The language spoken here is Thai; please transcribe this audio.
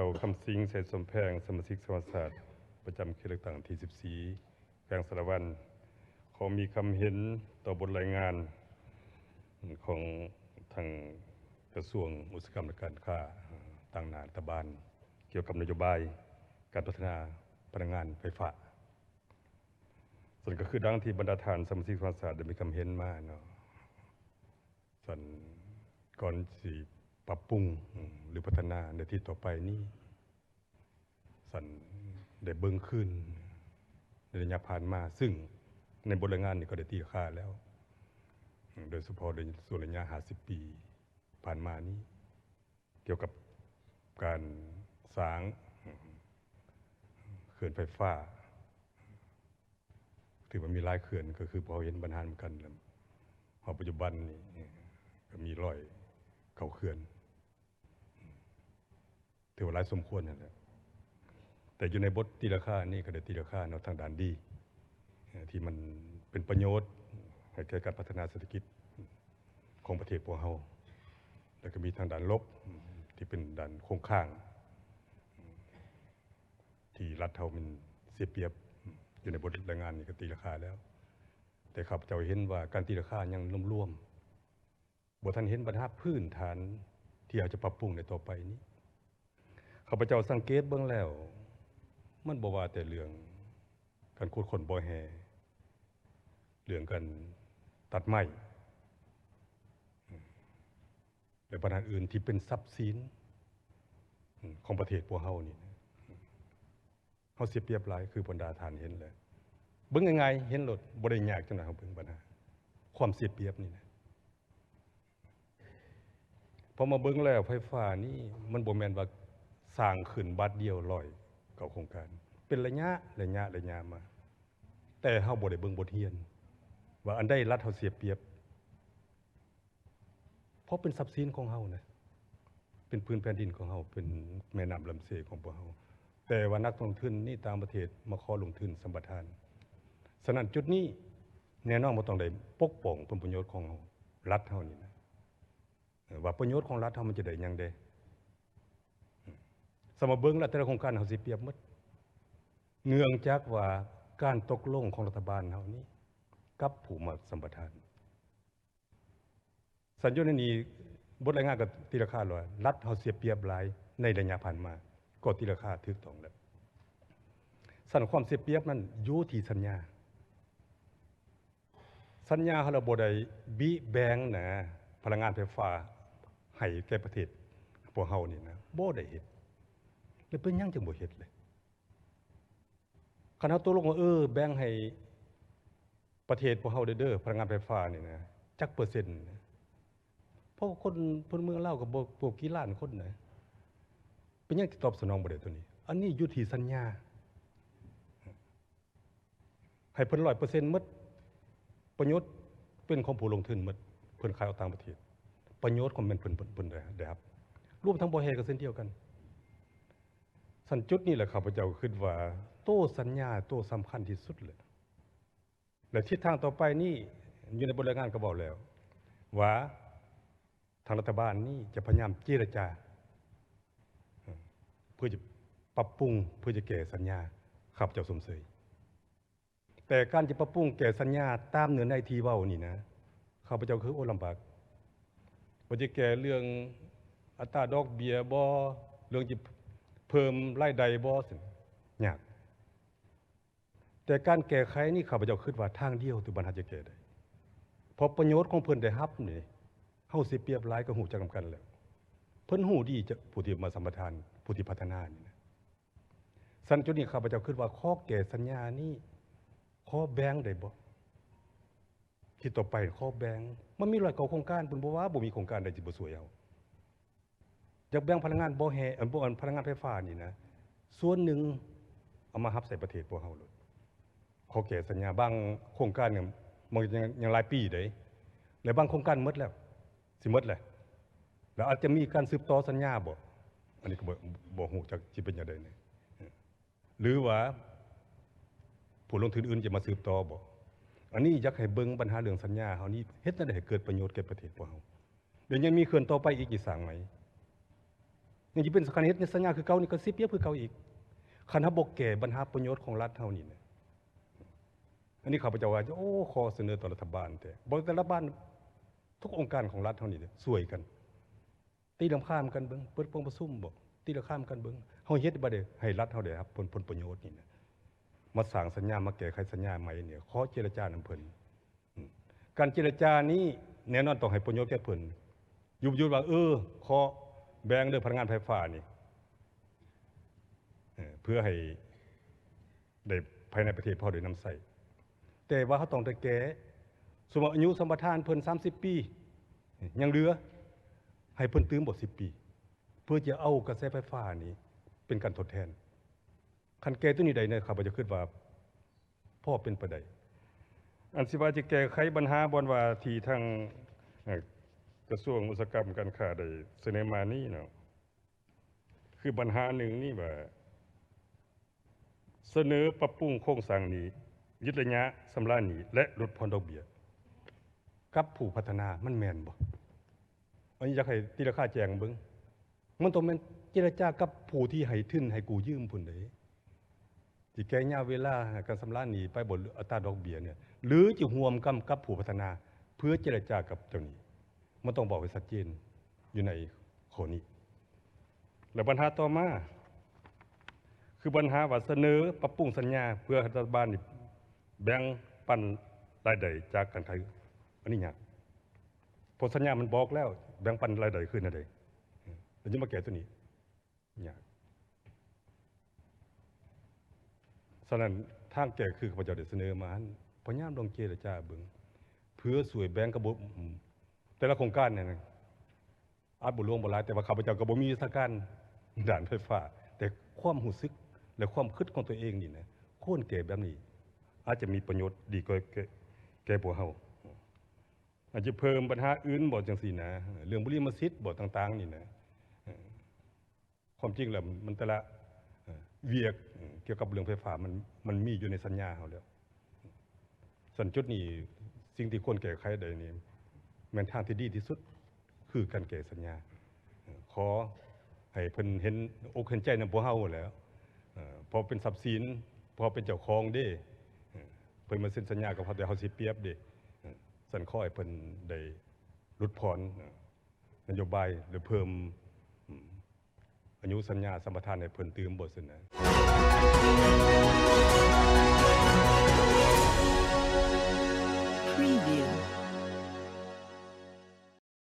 จ้าคำสิงใส่สมแพงสมาชิกสภาศาสตร์ประจำเขตเลือกตั้งที่14แขวงสารวันขอมีคำเห็นต่อบทรายงานของทางกระทรวงอุตสาหกรรมและการค้าต่างหน้ารัฐบาลเกี่ยวกับนโยบายการพัฒนาพลังงานไฟฟ้าส่วนก็คือดังที่บรรดาท่านสมาชิกสภาศาสตร์ได้มีคำเห็นมาเนาะส่วนก่อนสิปรับปรุงหรือพัฒนาในที่ต่อไปนี้สันได้เบิ่งขึ้นในระยะผ่านมาซึ่งในบทรายงานนี่ก็ได้ตีค่าแล้วโดยเฉพาะในส่วนระยะ50 ปีผ่านมานี้เกี่ยวกับการสร้างเขื่อนไฟฟ้าถือว่ามีหลายเขื่อนก็คือพอเห็นปัญหาเหมือนกันพอปัจจุบันนี่ก็มีร้อยเข้าเขื่อนถือว่าหลายสมควรนั่นแหละแต่อยู่ในบทตีราคานี่ก็ได้ตีราคาเนาะทางด้านดีที่มันเป็นประโยชน์ให้แก่การพัฒนาเศรษฐกิจของประเทศพวกเราแล้วก็มีทางด้านลบที่เป็นด้านโครงข้างที่รัฐเฮามันเสียเปรียบอยู่ในบทรายงานนี่ก็ตีราคาแล้วแต่ข้าพเจ้าเห็นว่าการตีราคายังร่วมๆบ่ทันเห็นปัญหาพื้นฐานที่อาจจะปรับปรุงในต่อไปนี้ข้าพเจ้าสังเกตเบิ่งแล้วมันบ่ว่าแต่เรื่องการขุดค้นบ่อแห่เรื่องการตัดไม้และปัญหาอื่นที่เป็นทรัพย์สินของประเทศพวกเฮานี่เฮาเสียเปรียบหลายคือบรรดาท่านเห็นแล้วเบิ่งยังไงเห็นรถบ่ได้ยากจังได๋เฮาเบิ่งปัญหาความเสียเปรียบนี่นะพอมาเบิ่งแล้วไฟฟ้านี่มันบ่แม่นว่าสร้างขึ้นบาทเดียว100กับโครงการเป็นระยะมาแต่เฮาบ่ได้เบิ่งบทเรียนว่าอันใดรัฐเฮาเสียเปรียบเพราะเป็นทรัพย์สินของเฮานะเป็นพื้นแผ่นดินของเฮาเป็นแม่น้ำลำเสของพวกเฮาแต่ว่านักลงทุนนี่ต่างประเทศมาขอลงทุนสัมปทานฉะนั้นจุดนี้แน่นอนบ่ต้องได้ปกป้องผลประโยชน์ของรัฐเฮานี่นะว่าประโยชน์ของรัฐเฮามันจะได้หยังเด้สมเบิ่งแล้วแต่ละโครงการเฮาสิเปรียบหมดเนื่องจากว่าการตกลงของรัฐบาลเฮานี้กับผู้มาสัมปทานสัญญาณนี้บทรายงานกับตีราคาว่ารัฐเฮาเสียเปรียบหลายในระยะผ่านมาก็ตีราคาถูกต้องแล้วสั่นความเสียเปรียบนั้นอยู่ที่สัญญาเฮาบ่ได้บิแบ่งนะพลังงานไฟฟ้าให้แก่ประเทศพวกเฮานี่นะบ่ได้เฮ็ดแล้วเป็นหยังจังบ่เฮ็ดเลยคันเฮาตกลงว่าแบ่งให้ประเทศพวกเฮาเด้อพลังงานไฟฟ้านี่นะจักเปอร์เซ็นต์เพราะคนพลเมืองลาวก็บ่กี่ล้านคนนะเป็นหยังที่ตอบสนองบ่ได้ตัวนี้อันนี้อยู่ที่สัญญาให้เพิ่น 100% หมดประโยชน์เป็นของผู้ลงทุนหมดเพิ่นขายออกต่างประเทศประโยชน์ของมันเพิ่นได้ครับรวมทั้งบ่แฮก็เช่นเดียวกันสันจุดนี้แหละข้าพเจ้าคิดว่าโต้สัญญาโต้สำคัญที่สุดเลยและทิศทางต่อไปนี่อยู่ในบทรายงานก็บอกแล้วว่าทางรัฐบาลนี่จะพยายามเจรจาเพื่อจะปรับปรุงเพื่อจะแก้สัญญาข้าพเจ้าสมเสยแต่การจะปรับปรุงแก้สัญญาตามเนื้อในที่เว้านี่นะข้าพเจ้าคือโอ้ลำบากว่าจะแก้เรื่องอัตราดอกเบี้ยบ่เรื่องจะเพิ่มรายได้บ่ยากแต่การแก้ไขนี่ข้าพเจ้าคิดว่าทางเดียวที่บรรหารจะแก้ได้เพราะประโยชน์ของเพิ่นได้รับนี่เฮาสิเปรียบหลายก็ฮู้จักนำกันแล้วเพิ่นฮู้ดีจะผู้ที่มาสัมปทานผู้ที่พัฒนานี่นะสันจุดนี้ข้าพเจ้าคิดว่าข้อแก้สัญญานี้ข้อแบ่งได้บ่ที่ต่อไปข้อแบ่งมันมีหลายโครงการเพิ่นบ่ว่าบ่มีโครงการใดสิบ่สวยเอาอยากแบ่งพลังงานบ่แห่พลังงานไฟฟ้านี่นะส่วนหนึ่งเอามารับใส่ประเทศพวกเฮาเลยขอแก้สัญญาบางโครงการเนี่ยมันยังหลายปีเด้และบางโครงการหมดแล้วสิหมดแล้วแล้วอาจจะมีการสืบต่อสัญญาบ่อันนี้ก็บ่ฮู้จักสิเป็นจังได๋นี่หรือว่าผู้ลงทุนอื่นจะมาสืบต่อบ่อันนี้อยากให้เบิ่งปัญหาเรื่องสัญญาเฮานี่เฮ็ดจังได๋ให้เกิดประโยชน์แก่ประเทศพวกเฮาเดี๋ยวยังมีเขื่อนต่อไปอีกสิสร้างไหม ยังสิเป็นคันเฮ็ดในสัญญาคือเก่านี่ก็สิเปรียบคือเก่าอีกคันเฮาบ่แก้ปัญหาประโยชน์ของรัฐเฮานี่นะอันนี้ข้าพเจ้าว่าโอ้ขอเสนอต่อรัฐบาลแต่บ่แต่ละบ้านทุกองค์การของรัฐเฮานี่ช่วยกันตีลำข้ามกันเบิ่งเปิดโปงประชุมบ่ตีลำข้ามกันเบิ่งเฮาเฮ็ดบ่ได้ให้รัฐเฮาได้ครับผลประโยชน์นี่นะมาสร้างสัญญามาแก้ไขสัญญาใหม่เนี่ยขอเจรจานำเพิ่นการเจรจานี้แน่นอนต้องให้ประโยชน์แก่เพิ่นยุบว่าขอแบ่งเรื่องพลังงานไฟฟ้านี่เพื่อให้ได้ภายในประเทศพอได้นำใช้แต่ว่าเขาต้องได้แก้สมมุติอายุสัมปทานเพิ่น30 ปียังเหลือให้เพิ่นตื้มบ่10 ปีเพื่อจะเอากระแสไฟฟ้านี้เป็นการทดแทนคันแก้ตัวนี้ใดเนี่ยข้าพเจ้าคิดว่าพ่อเป็นไปได้อันสิว่าจะแก้ไขปัญหาบ่ว่าที่ทางกระทรวงอุตสาหกรรมการค้าได้เสนอมานี่เนาะคือปัญหาหนึ่งนี่ว่าเสนอปรับปรุงโครงสร้างหนี้ยึดระยะชำระหนี้และลดผ่อนดอกเบี้ยกับผู้พัฒนามันแม่นบ่อันนี้อยากให้ตีราคาแจงเบิ่งมันต้องแม่นเจรจากับผู้ที่ให้ทุนให้กู้ยืมพุ่นเด้สิแก้ยามเวลาการชำระหนี้ไปบนอัตราดอกเบี้ยเนี่ยหรือจะร่วมกับผู้พัฒนาเพื่อเจรจากับเจ้าหนี้มันต้องบอกให้ชัดเจนอยู่ในข้อนี้และปัญหาต่อมาคือปัญหาว่าเสนอปรับปรุงสัญญาเพื่อรัฐบาลแบ่งปันรายได้จากการขายอันนี้ยากเพราะสัญญามันบอกแล้วแบ่งปันรายได้ขึ้นอะไรแล้วจะมาแก้ตัวนี้ยากฉะนั้นทางแก้คือข้าพเจ้าได้เสนอมาพยายามลองเจรจาเบิ่งเพื่อสวยแบ่งกระบบแต่ละโครงการเนี่ยอาจบ่รวมบ่หลายแต่ว่าข้าพเจ้าก็บ่มีวิชาการด้านไฟฟ้าแต่ความรู้สึกและความคิดของตัวเองนี่นะควรแก้แบบนี้อาจจะมีประโยชน์ดีกว่าแก่พวกเฮาอาจจะเพิ่มปัญหาอื่นบ่จังซี่นะเรื่องบุริมสิทธิ์บ่ต่างๆนี่นะความจริงแล้วมันแต่ละเวียกเกี่ยวกับเรื่องไฟฟ้ามันมีอยู่ในสัญญาเฮาแล้วส่วนจุดนี้สิ่งที่ควรแก้ไขได้นี่แม่นทางที่ดีที่สุดคือการแก้สัญญาขอให้เพิ่นเห็นอกเห็นใจนำพวกเฮาแล้วพอเป็นทรัพย์สินพอเป็นเจ้าของเด้เพิ่นมาเซ็นสัญญากับเฮาแต่เฮาสิเปรียบเด้สั่นขอให้เพิ่นได้ลดผ่อนนโยบายหรือเพิ่มอายุสัญญาสัมปทานให้เพิ่นตื่มบ่ซั่นนะ